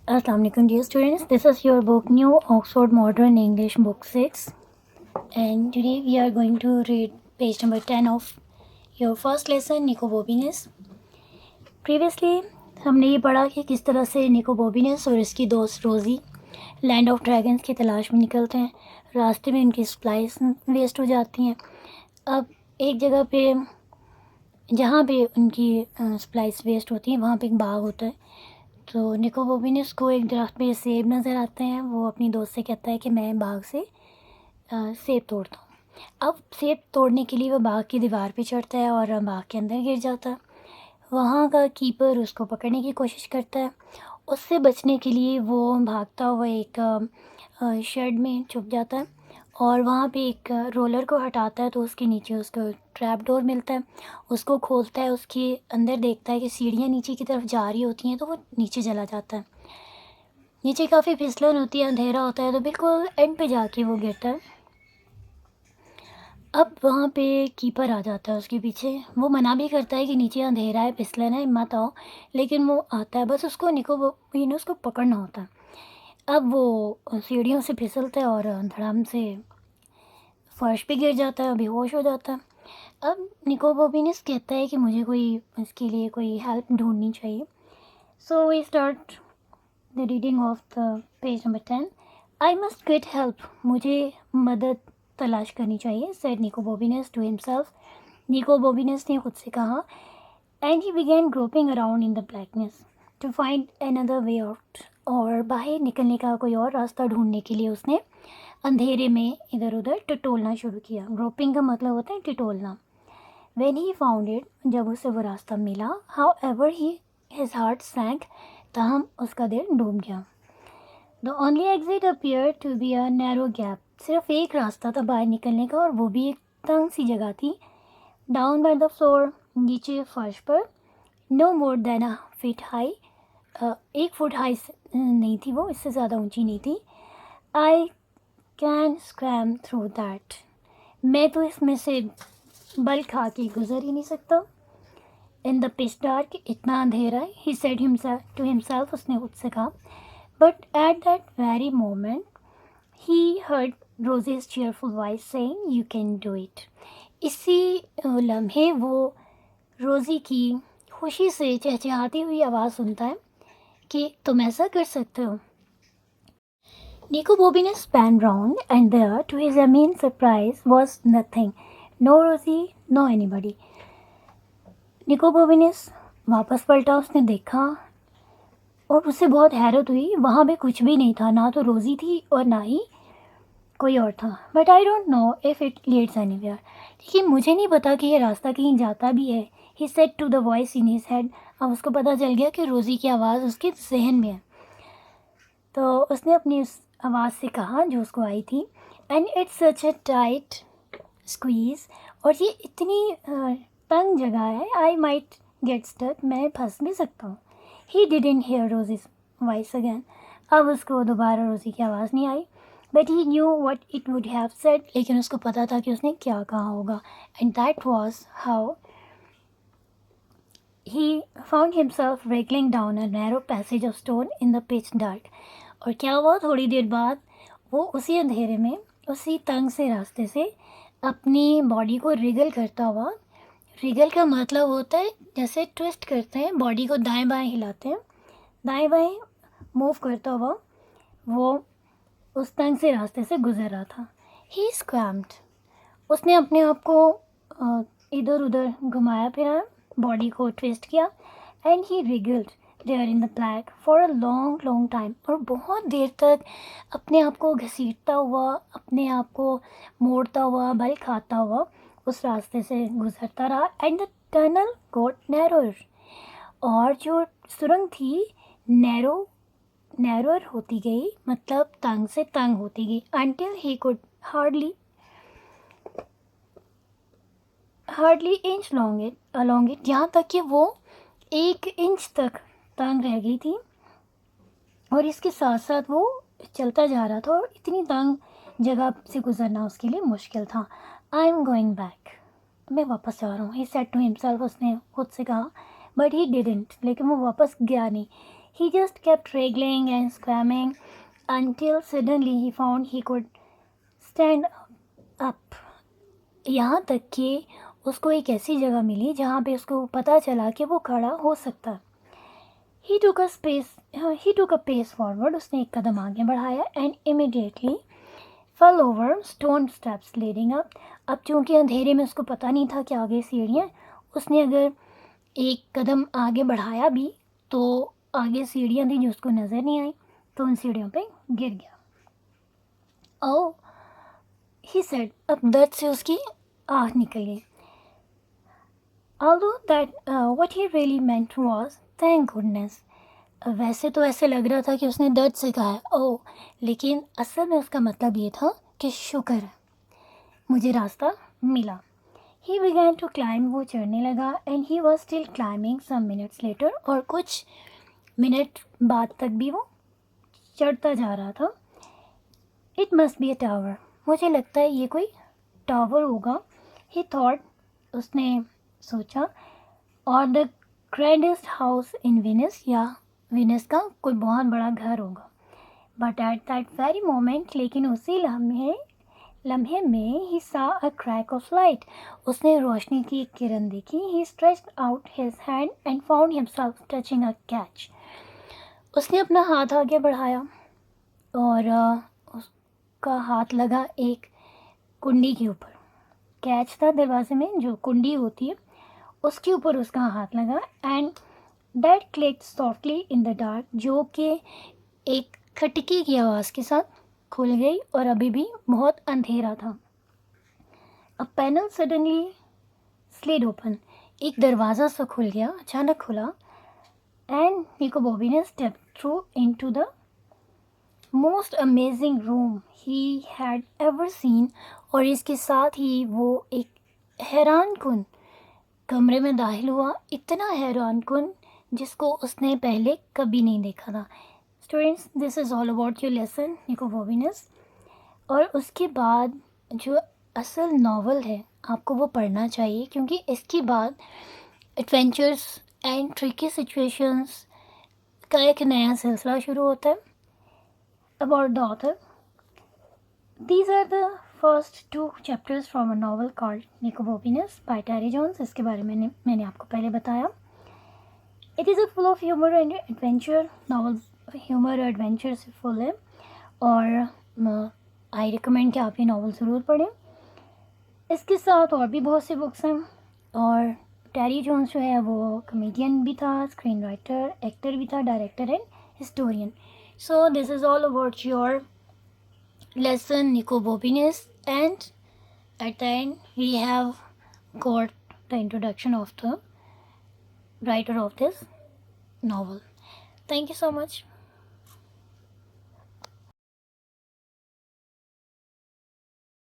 Assalamu alaikum dear students, this is your book New Oxford Modern English book 6 and today we are going to read page number 10 of your first lesson निको बॉबिनस। Previously हमने ये पढ़ा कि किस तरह से निको बॉबिनस और इसकी दोस्त रोज़ी लैंड ऑफ ड्रैगन्स की तलाश में निकलते हैं। रास्ते में उनकी सप्लाईज वेस्ट हो जाती हैं। अब एक जगह पे जहाँ पे उनकी सप्लाईज वेस्ट होती हैं वहाँ पे एक बाग होता है। तो निको बॉबिनस को एक दरख्त पे सेब नज़र आते हैं। वो अपनी दोस्त से कहता है कि मैं बाग से सेब तोड़ता हूँ। अब सेब तोड़ने के लिए वो बाग की दीवार पे चढ़ता है और बाग के अंदर गिर जाता है। वहाँ का कीपर उसको पकड़ने की कोशिश करता है। उससे बचने के लिए वो भागता हुआ एक शेड में छुप जाता है और वहाँ पे एक रोलर को हटाता है तो उसके नीचे उसको ट्रैप डोर मिलता है। उसको खोलता है, उसके अंदर देखता है कि सीढ़ियाँ नीचे की तरफ जा रही होती हैं तो वो नीचे चला जाता है। नीचे काफ़ी फिसलन होती है, अंधेरा होता है तो बिल्कुल एंड पे जाके वो गिरता है। अब वहाँ पे कीपर आ जाता है उसके पीछे। वो मना भी करता है कि नीचे अंधेरा है, फिसलन है, मत आओ, लेकिन वो आता है। बस उसको निको बॉबिनस को पकड़ना होता है। अब वो सीढ़ियों से फिसलता है और धड़ाम से फर्श पे गिर जाता है, बेहोश हो जाता है। अब निको बॉबिनस कहता है कि मुझे कोई इसके लिए कोई हेल्प ढूंढनी चाहिए। So we start the reading of the page number 10। I must get help, मुझे मदद तलाश करनी चाहिए, सेड निको बॉबिनस टू हिमसेल्फ। निको बॉबिनस ने खुद से कहा। And he began groping around in the blackness to find another way out, और बाहर निकलने का कोई और रास्ता ढूंढने के लिए उसने अंधेरे में इधर उधर टटोलना शुरू किया। ग्रोपिंग का मतलब होता है टटोलना। वेन ही फाउंड इट, जब उसे वो रास्ता मिला, however he his heart sank, ताहम उसका दिल डूब गया। The only exit appear to be a narrow gap, सिर्फ एक रास्ता था बाहर निकलने का और वो भी एक तंग सी जगह थी। डाउन बाय द फ्लोर, नीचे फर्श पर। नो मोर देन अ फीट हाई, 1 फुट हाई नहीं थी वो, इससे ज़्यादा ऊंची नहीं थी। I can scrum through that, मैं तो इसमें से बल खा के गुजर ही नहीं सकता। इन द पिच डार्क, इतना अंधेरा है। He said himself to himself, उसने खुद से कहा। But at that very moment he heard Rose's cheerful voice saying you can do it. इसी लम्हे वो रोज़ी की खुशी से चहचहाती हुई आवाज़ सुनता है कि तुम ऐसा कर सकते हो। Nico Bobinus span round, and there, to his immense surprise, was nothing. No Rosie, no anybody. निको बोबिनस वापस पलटा, उसने देखा और उसे बहुत हैरत हुई। वहाँ पे कुछ भी नहीं था, ना तो रोज़ी थी और ना ही कोई और था। But I don't know if it leads anywhere, लेकिन मुझे नहीं पता कि ये रास्ता कहीं जाता भी है। He said to the voice in his head, अब उसको पता चल गया कि रोज़ी की आवाज़ उसके जहन में है। तो उसने अपनी उस आवाज़ से कहा जो उसको आई थी, and it's such a tight squeeze, और ये इतनी तंग जगह है, आई माइट गेट स्टक, मैं फंस भी सकता हूँ। He didn't hear Rosie's voice again, अब उसको दोबारा रोज़ी की आवाज़ नहीं आई। But he knew what it would have said, लेकिन उसको पता था कि उसने क्या कहा होगा। And that was how he found himself wriggling down a narrow passage of stone in the pitch dark। और क्या हुआ, थोड़ी देर बाद वो उसी अंधेरे में, उसी तंग से रास्ते से अपनी बॉडी को रिगल करता हुआ, रिगल का मतलब होता है जैसे ट्विस्ट करते हैं, बॉडी को दाएं बाएं हिलाते हैं, दाएं बाएं मूव करता हुआ वो उस तंग से रास्ते से गुजर रहा था। ही स्क्वैम्ड, उसने अपने आप को इधर उधर घुमाया फिराया, बॉडी को ट्विस्ट किया। And he wriggled there in the black for a long long time, और बहुत देर तक अपने आप को घसीटता हुआ, अपने आप को मोड़ता हुआ, बल खाता हुआ उस रास्ते से गुजरता रहा। एंड द टनल गॉट नैरोर, और जो सुरंग थी नैरोर होती गई, मतलब तंग से तंग होती गई। Until he could hardly inch along it, यहाँ तक कि वो 1 इंच तक तंग रह गई थी। और इसके साथ साथ वो चलता जा रहा था और इतनी तंग जगह से गुजरना उसके लिए मुश्किल था। आई एम गोइंग बैक, मैं वापस जा रहा हूँ। ही सेड टू हिमसेल्फ, उसने खुद से कहा। बट ही डिडंट, लेकिन वो वापस गया नहीं। He just kept wriggling and squirming until suddenly he found he could stand up. यहाँ तक कि उसको एक ऐसी जगह मिली जहाँ पे उसको पता चला कि वो खड़ा हो सकता है. He took a pace forward. उसने एक कदम आगे बढ़ाया and immediately fell over stone steps leading up. अब चूंकि अंधेरे में उसको पता नहीं था कि आगे सीढ़ियाँ, उसने अगर एक कदम आगे बढ़ाया भी तो आगे सीढ़ियाँ थी जो उसको नज़र नहीं आई, तो उन सीढ़ियों पे गिर गया. ओह, ही सेड. अब दर्द से उसकी आह निकल गई. Although that what he really meant was thank goodness. वैसे तो ऐसे लग रहा था कि उसने दर्द से कहा है ओह, लेकिन असल में उसका मतलब ये था कि शुक्र है मुझे रास्ता मिला. He began to climb. वो चढ़ने लगा and he was still climbing some minutes later. और कुछ मिनट बाद तक भी वो चढ़ता जा रहा था. It must be a tower. मुझे लगता है ये कोई टावर होगा. He thought. उसने सोचा. और the grandest house in Venice, या वेनिस का कोई बहुत बड़ा घर होगा. But at that very moment, लेकिन उसी लम्हे में ही saw a crack of light. उसने रोशनी की एक किरण देखी. He stretched out his hand and found himself touching a catch. उसने अपना हाथ आगे बढ़ाया और उसका हाथ लगा एक कुंडी के ऊपर. कैच था दरवाजे में जो कुंडी होती है, उसके ऊपर उसका हाथ लगा. And that clicked softly in the dark, जो कि एक खटकी की आवाज़ के साथ खुल गई और अभी भी बहुत अंधेरा था. A panel suddenly slid open. एक दरवाज़ा सा खुल गया, अचानक खुला. एंड निको बॉबी ने step through into the most amazing room he had ever seen. और इसके साथ ही वो एक हैरान कुन कमरे में दाखिल हुआ. इतना हैरान कुन जिसको उसने पहले कभी नहीं देखा था. Students, this is all about your lesson निको बॉबीनेस. और उसके बाद जो असल नावल है आपको वो पढ़ना चाहिए, क्योंकि इसके बाद एडवेंचर्स एंड ट्रिकी सिचुएशंस का एक नया सिलसिला शुरू होता है. About the author, these are the first 2 chapters from a novel called Nico Bobbiness bye टैरी Jones. इसके बारे में मैंने आपको पहले बताया. It is a full of humour and adventure. Novel humour और एडवेंचर से फुल है और आई रिकमेंड कि आप ये नावल ज़रूर पढ़ें. इसके साथ और भी बहुत सी बुक्स हैं. और टैरी जोन्स जो है वो कमेडियन भी था, स्क्रीन राइटर, एक्टर भी था, director and historian. So this is all about your lesson Nico Bobines, and at the end we have got the introduction of the writer of this novel. Thank you so much.